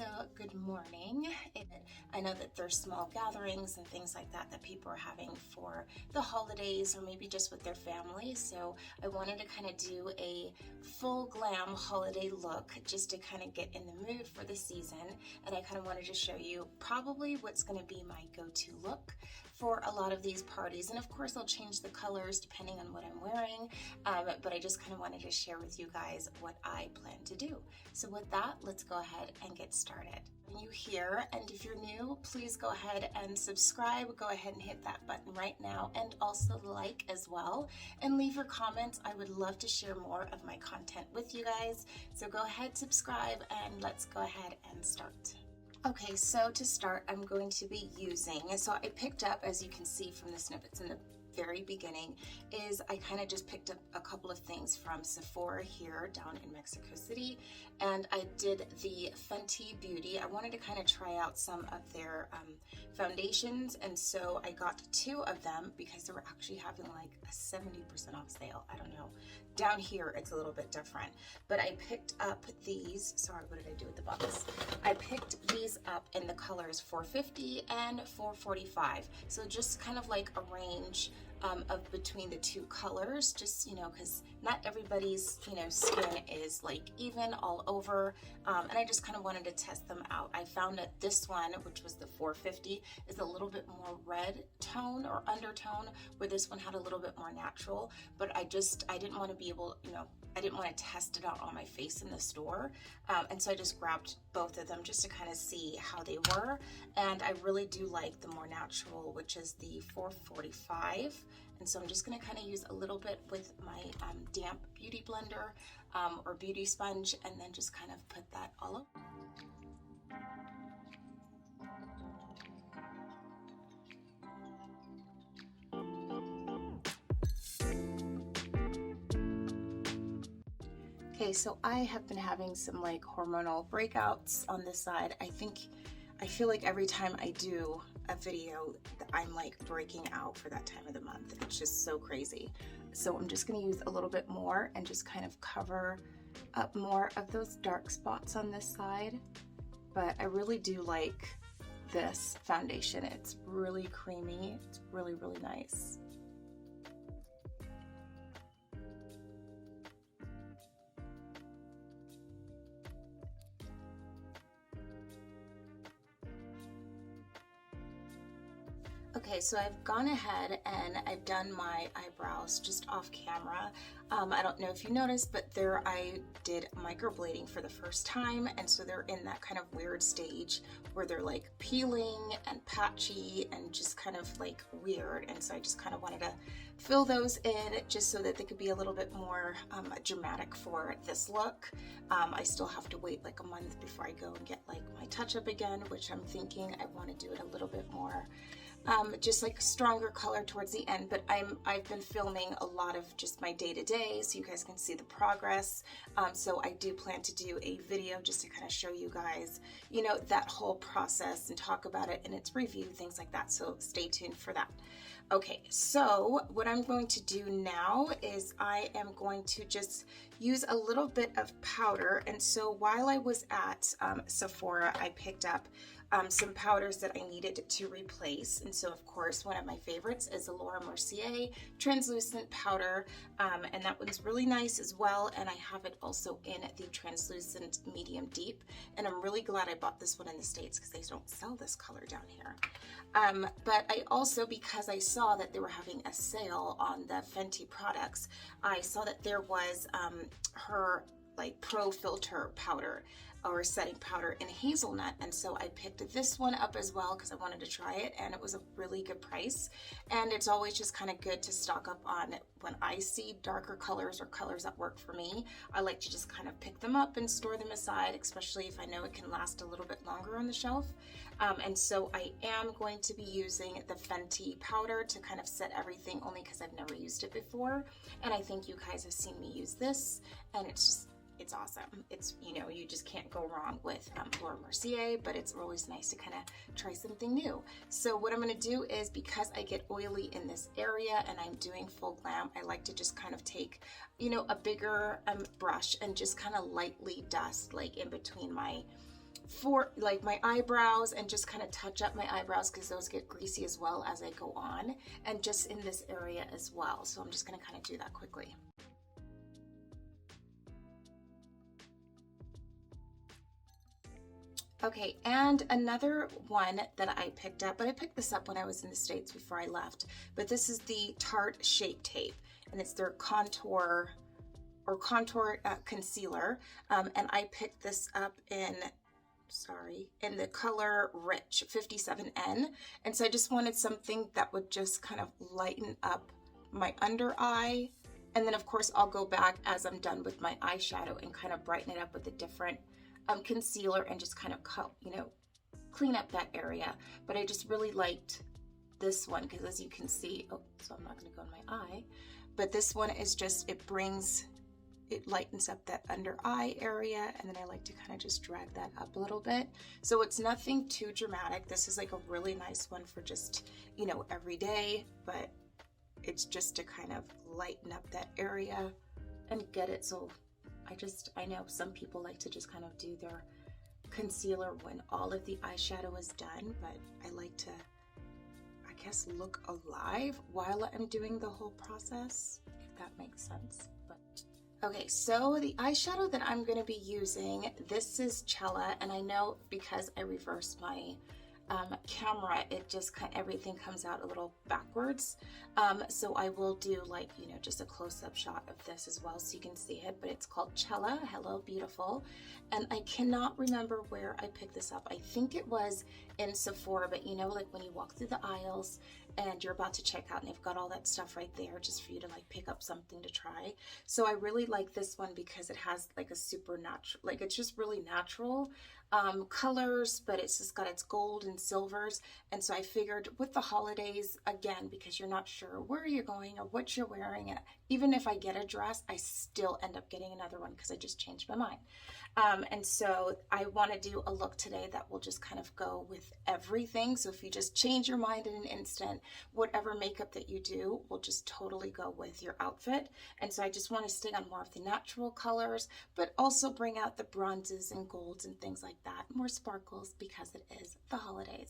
So good morning. I know that there's small gatherings and things like that that people are having for the holidays or maybe just with their family. So I wanted to kind of do a full glam holiday look just to kind of get in the mood for the season. And I kind of wanted to show you probably what's going to be my go-to look for a lot of these parties. And of course I'll change the colors depending on what I'm wearing, but I just kind of wanted to share with you guys what I plan to do. So with that, let's go ahead and get started. When you here, and if you're new, please go ahead and subscribe. Go ahead and hit that button right now, and also like as well, and leave your comments. I would love to share more of my content with you guys. So go ahead, subscribe, and let's go ahead and start. Okay, so to start, I'm going to be using, so I picked up, as you can see from the snippets in the very beginning, is I kind of just picked up a couple of things from Sephora here down in Mexico City, and I did the Fenty Beauty. I wanted to kind of try out some of their foundations, and so I got two of them because they were actually having like a 70% off sale. I don't know. Down here it's a little bit different, but I picked up these. Sorry, what did I do with the box? I picked these up in the colors 450 and 445. So just kind of like a range of between the two colors, just, you know, because not everybody's, you know, skin is like even all over, and I just kind of wanted to test them out. I found that this one, which was the 450, is a little bit more red tone or undertone, where this one had a little bit more natural, but I didn't want to be able, you know, I didn't want to test it out on my face in the store, and so I just grabbed both of them just to kind of see how they were, and I really do like the more natural, which is the 445, and so I'm just going to kind of use a little bit with my damp beauty blender or beauty sponge, and then just kind of put that all over. Okay, so I have been having some like hormonal breakouts on this side. I feel like every time I do a video, I'm like breaking out for that time of the month. It's just so crazy. So I'm just gonna use a little bit more and just kind of cover up more of those dark spots on this side. But I really do like this foundation. It's really creamy. It's really, really nice. Okay, so I've gone ahead and I've done my eyebrows just off camera. I don't know if you noticed, but there I did microblading for the first time, and so they're in that kind of weird stage where they're like peeling and patchy and just kind of like weird, and so I just kind of wanted to fill those in just so that they could be a little bit more dramatic for this look. I still have to wait like a month before I go and get like my touch-up again, which I'm thinking I want to do it a little bit more just like stronger color towards the end, but I've been filming a lot of just my day-to-day so you guys can see the progress. So I do plan to do a video just to kind of show you guys, you know, that whole process and talk about it in its review, things like that. So stay tuned for that. Okay, so what I'm going to do now is I am going to just use a little bit of powder. And so while I was at Sephora, I picked up some powders that I needed to replace. And so of course, one of my favorites is the Mercier translucent powder. And that one's really nice as well. And I have it also in the translucent medium deep. And I'm really glad I bought this one in the States because they don't sell this color down here. But I also, because I saw that they were having a sale on the Fenty products, I saw that there was her like pro filter powder or setting powder in Hazelnut, and so I picked this one up as well because I wanted to try it, and it was a really good price. And it's always just kind of good to stock up on when I see darker colors or colors that work for me. I like to just kind of pick them up and store them aside, especially if I know it can last a little bit longer on the shelf. And so I am going to be using the Fenty powder to kind of set everything, only because I've never used it before, and I think you guys have seen me use this, and it's awesome. It's, you know, you just can't go wrong with Mercier, but it's always nice to kind of try something new. So what I'm going to do is, because I get oily in this area and I'm doing full glam, I like to just kind of take, you know, a bigger brush and just kind of lightly dust like in between my for like my eyebrows and just kind of touch up my eyebrows because those get greasy as well as I go on, and just in this area as well. So I'm just going to kind of do that quickly. Okay, and another one that I picked up, but I picked this up when I was in the States before I left, but this is the Tarte Shape Tape, and it's their contour concealer, and I picked this up in the color Rich 57N, and so I just wanted something that would just kind of lighten up my under eye, and then of course I'll go back as I'm done with my eyeshadow and kind of brighten it up with a different concealer and just kind of clean up that area. But I just really liked this one because, as you can see, so I'm not going to go in my eye, but this one is just, it lightens up that under eye area, and then I like to kind of just drag that up a little bit. So it's nothing too dramatic. This is like a really nice one for just, you know, every day, but it's just to kind of lighten up that area and get it. So I know some people like to just kind of do their concealer when all of the eyeshadow is done, but I like to, I guess, look alive while I'm doing the whole process, if that makes sense. But okay, so the eyeshadow that I'm going to be using, this is Challa, and I know because I reversed my camera, it just everything comes out a little backwards, so I will do, like, you know, just a close-up shot of this as well so you can see it. But it's called Challa, Hello Beautiful, and I cannot remember where I picked this up. I think it was in Sephora, but you know, like when you walk through the aisles and you're about to check out and they've got all that stuff right there just for you to like pick up something to try. So I really like this one because it has like a super natural, like it's just really natural colors, but it's just got its gold and silvers. And so I figured with the holidays, again, because you're not sure where you're going or what you're wearing, and even if I get a dress, I still end up getting another one because I just changed my mind. And so I want to do a look today that will just kind of go with everything. So if you just change your mind in an instant, whatever makeup that you do will just totally go with your outfit. And so I just want to stay on more of the natural colors, but also bring out the bronzes and golds and things like that, more sparkles, because it is the holidays.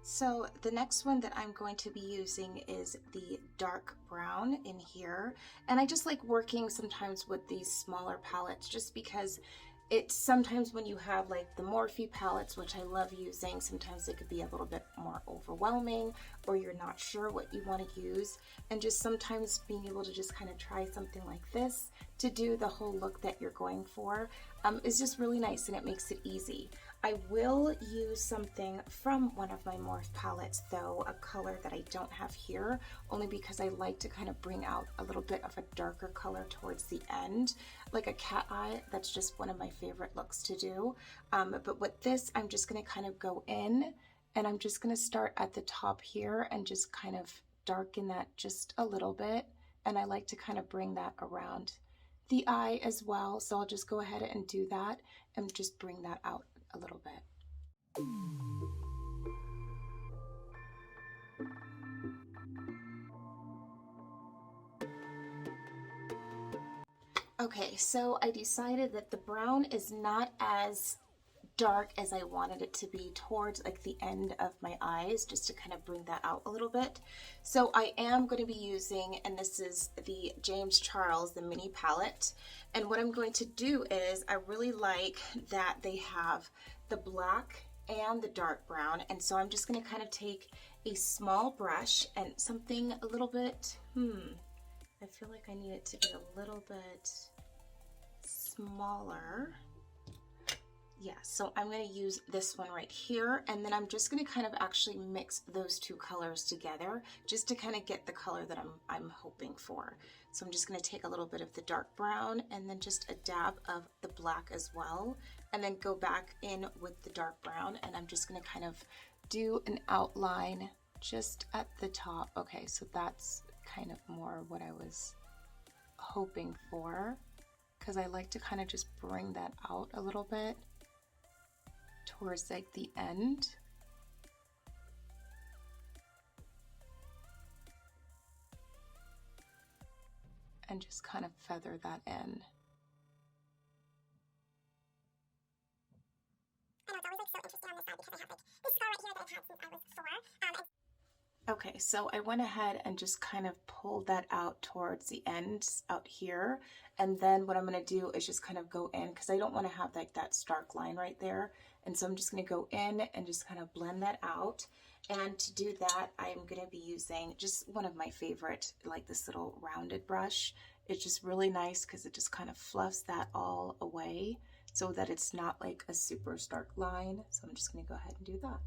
So the next one that I'm going to be using is the dark brown in here. And I just like working sometimes with these smaller palettes just because it's sometimes when you have like the Morphe palettes, which I love using, sometimes it could be a little bit more overwhelming or you're not sure what you want to use. And just sometimes being able to just kind of try something like this to do the whole look that you're going for is just really nice, and it makes it easy. I will use something from one of my Morphe palettes, though, a color that I don't have here, only because I like to kind of bring out a little bit of a darker color towards the end, like a cat eye. That's just one of my favorite looks to do. But with this, I'm just going to kind of go in, and I'm just going to start at the top here and just kind of darken that just a little bit. And I like to kind of bring that around the eye as well. So I'll just go ahead and do that and just bring that out a little bit. Okay, so I decided that the brown is not as dark as I wanted it to be towards like the end of my eyes, just to kind of bring that out a little bit. So I am going to be using, and this is the James Charles, the mini palette. And what I'm going to do is, I really like that they have the black and the dark brown. And so I'm just going to kind of take a small brush and something a little bit, I feel like I need it to be a little bit smaller. Yeah, so I'm going to use this one right here, and then I'm just going to kind of actually mix those two colors together just to kind of get the color that I'm hoping for. So I'm just going to take a little bit of the dark brown and then just a dab of the black as well, and then go back in with the dark brown, and I'm just going to kind of do an outline just at the top. Okay, so that's kind of more what I was hoping for, because I like to kind of just bring that out a little bit towards like the end. And just kind of feather that in. I know, it's always like so interesting on this side because I have like this scar right here that I've had since I was 4. Okay, so I went ahead and just kind of pulled that out towards the end out here. And then what I'm going to do is just kind of go in, because I don't want to have like that stark line right there. And so I'm just going to go in and just kind of blend that out. And to do that, I'm going to be using just one of my favorite, like this little rounded brush. It's just really nice because it just kind of fluffs that all away so that it's not like a super stark line. So I'm just going to go ahead and do that.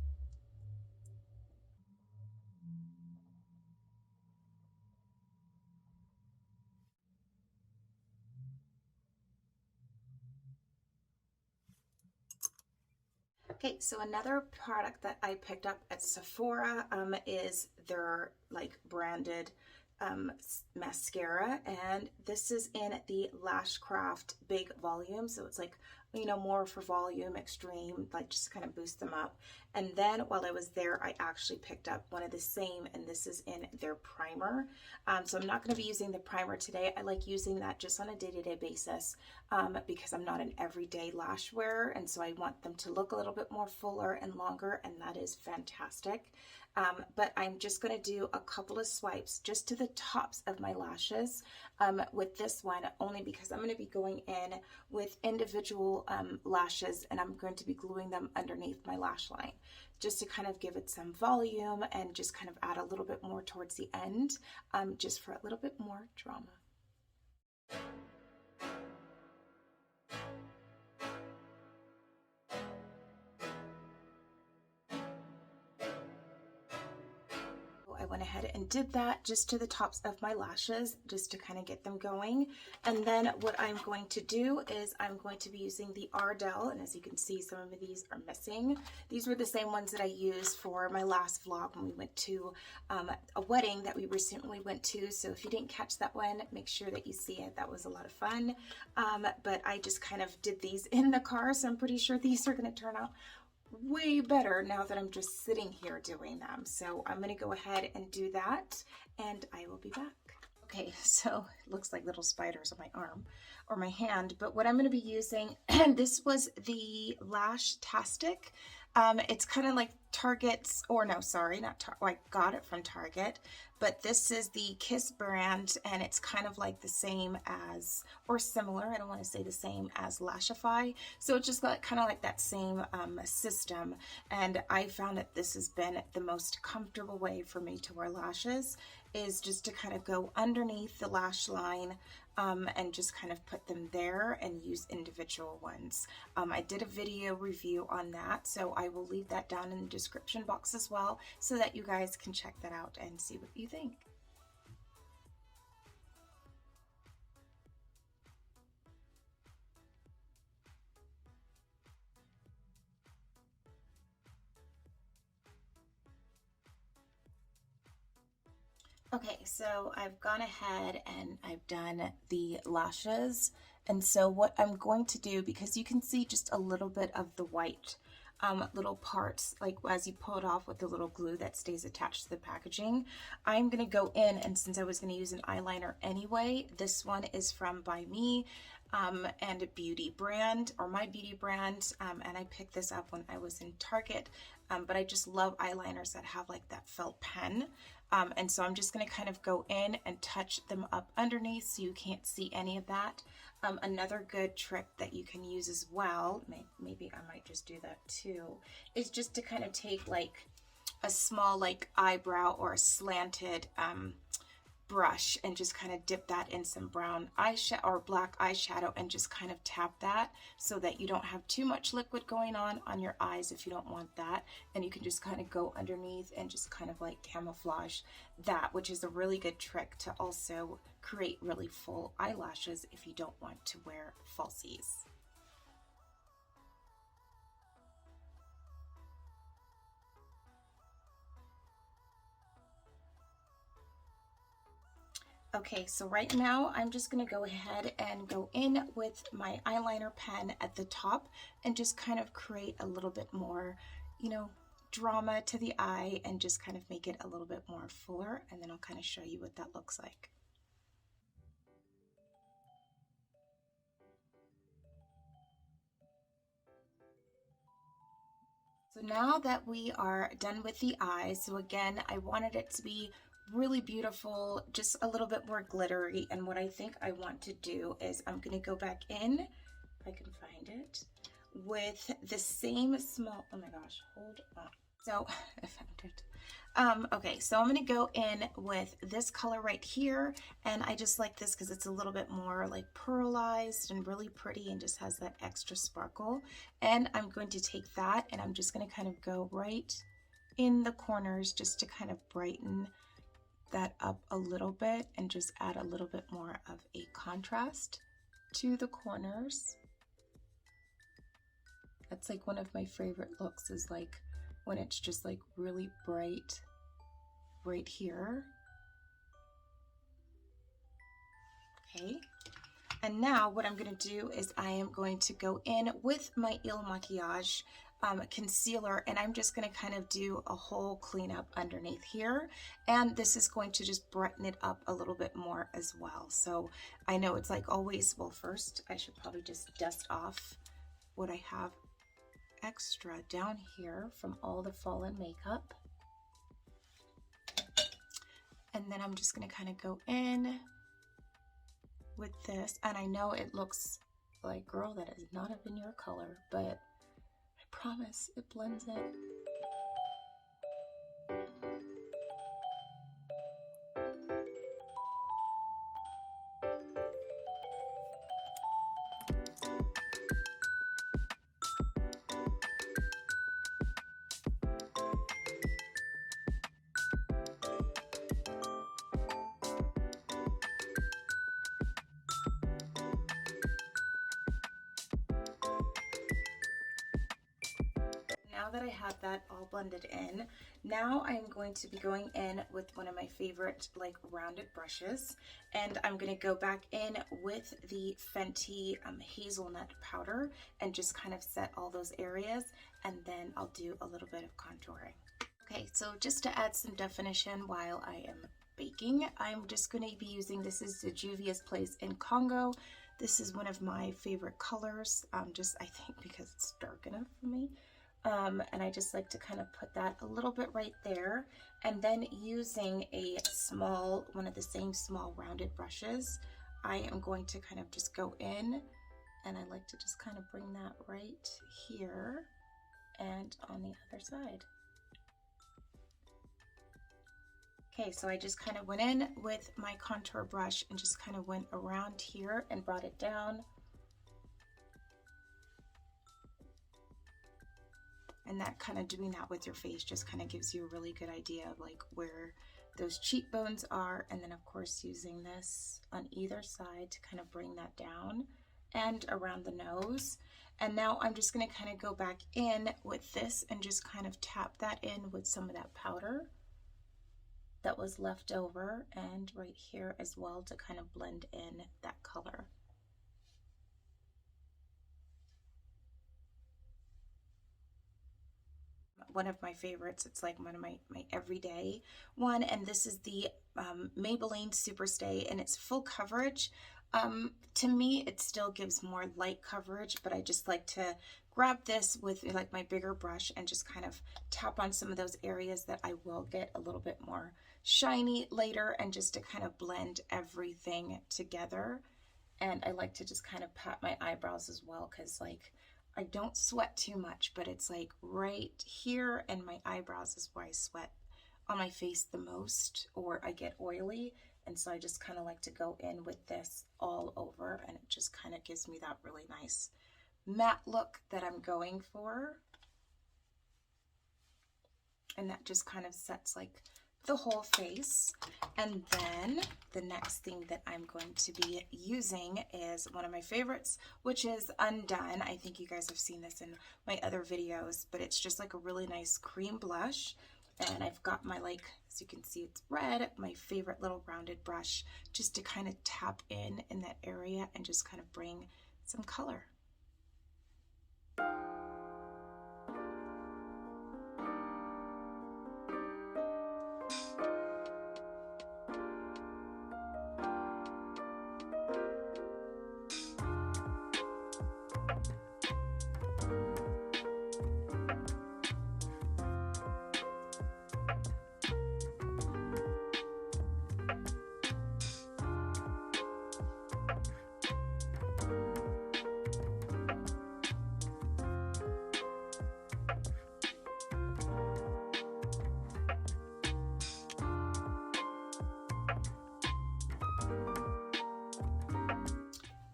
Okay, so another product that I picked up at Sephora is their like branded mascara, and this is in the Lash Craft Big Volume, so it's like, you know, more for volume, extreme, like just kind of boost them up. And then while I was there, I actually picked up one of the same, and this is in their primer. So I'm not going to be using the primer today. I like using that just on a day-to-day basis because I'm not an everyday lash wearer, and so I want them to look a little bit more fuller and longer, and that is fantastic. But I'm just going to do a couple of swipes just to the tops of my lashes with this one, only because I'm going to be going in with individual lashes, and I'm going to be gluing them underneath my lash line just to kind of give it some volume and just kind of add a little bit more towards the end, just for a little bit more drama. I went ahead and did that just to the tops of my lashes, just to kind of get them going. And then what I'm going to do is I'm going to be using the Ardele, and as you can see, some of these are missing. These were the same ones that I used for my last vlog when we went to a wedding that we recently went to. So if you didn't catch that one, make sure that you see it. That was a lot of fun. But I just kind of did these in the car, so I'm pretty sure these are going to turn out way better now that I'm just sitting here doing them. So I'm going to go ahead and do that, and I will be back. Okay, so it looks like little spiders on my arm or my hand, but what I'm going to be using, this was the Lash Tastic. It's kind of like Target's, or no, sorry, not Target. Oh, I got it from Target, but this is the Kiss brand, and it's kind of like the same as, or similar, I don't want to say the same as Lashify. So it's just got kind of like that same system, and I found that this has been the most comfortable way for me to wear lashes, is just to kind of go underneath the lash line and just kind of put them there and use individual ones. I did a video review on that, so I will leave that down in the description box as well, so that you guys can check that out and see what you think. Okay, so I've gone ahead and I've done the lashes, and so what I'm going to do, because you can see just a little bit of the white little parts, like as you pull it off with the little glue that stays attached to the packaging, I'm going to go in, and since I was going to use an eyeliner anyway, this one is from By Me and a beauty brand, or my beauty brand, and I picked this up when I was in Target, but I just love eyeliners that have like that felt pen. And so I'm just going to kind of go in and touch them up underneath so you can't see any of that. Another good trick that you can use as well, maybe I might just do that too, is just to kind of take like a small like eyebrow or a slanted brush and just kind of dip that in some brown eyeshadow or black eyeshadow and just kind of tap that so that you don't have too much liquid going on your eyes if you don't want that. And you can just kind of go underneath and just kind of like camouflage that, which is a really good trick to also create really full eyelashes if you don't want to wear falsies. Okay, so right now I'm just going to go ahead and go in with my eyeliner pen at the top and just kind of create a little bit more, you know, drama to the eye and just kind of make it a little bit more fuller, and then I'll kind of show you what that looks like. So now that we are done with the eyes, so again, I wanted it to be really beautiful, just a little bit more glittery. And what I think I want to do is I'm going to go back in, if I can find it, with the same small, oh my gosh, hold on. So I found it. Okay, so I'm going to go in with this color right here, and I just like this because it's a little bit more like pearlized and really pretty and just has that extra sparkle. And I'm going to take that and I'm just going to kind of go right in the corners just to kind of brighten that up a little bit and just add a little bit more of a contrast to the corners. That's like one of my favorite looks, is like when it's just like really bright right here. Okay, and now what I'm going to do is I am going to go in with my Il Makiage concealer, and I'm just going to kind of do a whole cleanup underneath here, and this is going to just brighten it up a little bit more as well. So I know it's like always, well, first I should probably just dust off what I have extra down here from all the fallen makeup, and then I'm just going to kind of go in with this, and I know it looks like, girl, that is not even your color, but I promise it blends in. Now that I have that all blended in, now I'm going to be going in with one of my favorite like rounded brushes, and I'm going to go back in with the Fenty Hazelnut powder and just kind of set all those areas, and then I'll do a little bit of contouring. Okay, so just to add some definition while I am baking, I'm just going to be using, this is the Juvia's Place in Congo. This is one of my favorite colors, just I think because it's dark enough for me. And I just like to kind of put that a little bit right there, and then using a small, one of the same small rounded brushes, I am going to kind of just go in, and I like to just kind of bring that right here and on the other side. Okay, so I just kind of went in with my contour brush and just kind of went around here and brought it down. And that kind of doing that with your face just kind of gives you a really good idea of like where those cheekbones are. And then of course using this on either side to kind of bring that down and around the nose. And now I'm just going to kind of go back in with this and just kind of tap that in with some of that powder that was left over, and right here as well to kind of blend in that color. One of my favorites, it's like one of my everyday one, and this is the Maybelline ColorStay, and it's full coverage. To me it still gives more light coverage, but I just like to grab this with like my bigger brush and just kind of tap on some of those areas that I will get a little bit more shiny later, and just to kind of blend everything together. And I like to just kind of pat my eyebrows as well, because like I don't sweat too much, but it's like right here, and my eyebrows is where I sweat on my face the most, or I get oily, And so I just kind of like to go in with this all over, and it just kind of gives me that really nice matte look that I'm going for. And that just kind of sets like the whole face. And then the next thing that I'm going to be using is one of my favorites, which is Undone. I think you guys have seen this in my other videos, but it's just like a really nice cream blush. And I've got my, like, as you can see, it's red, my favorite little rounded brush, just to kind of tap in that area and just kind of bring some color.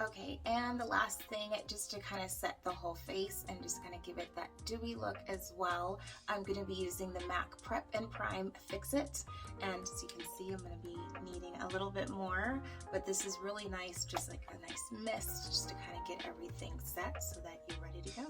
Okay, and the last thing, just to kind of set the whole face and just kind of give it that dewy look as well, I'm going to be using the MAC Prep and Prime Fix It. And as you can see, I'm going to be needing a little bit more, but this is really nice, just like a nice mist, just to kind of get everything set so that you're ready to go.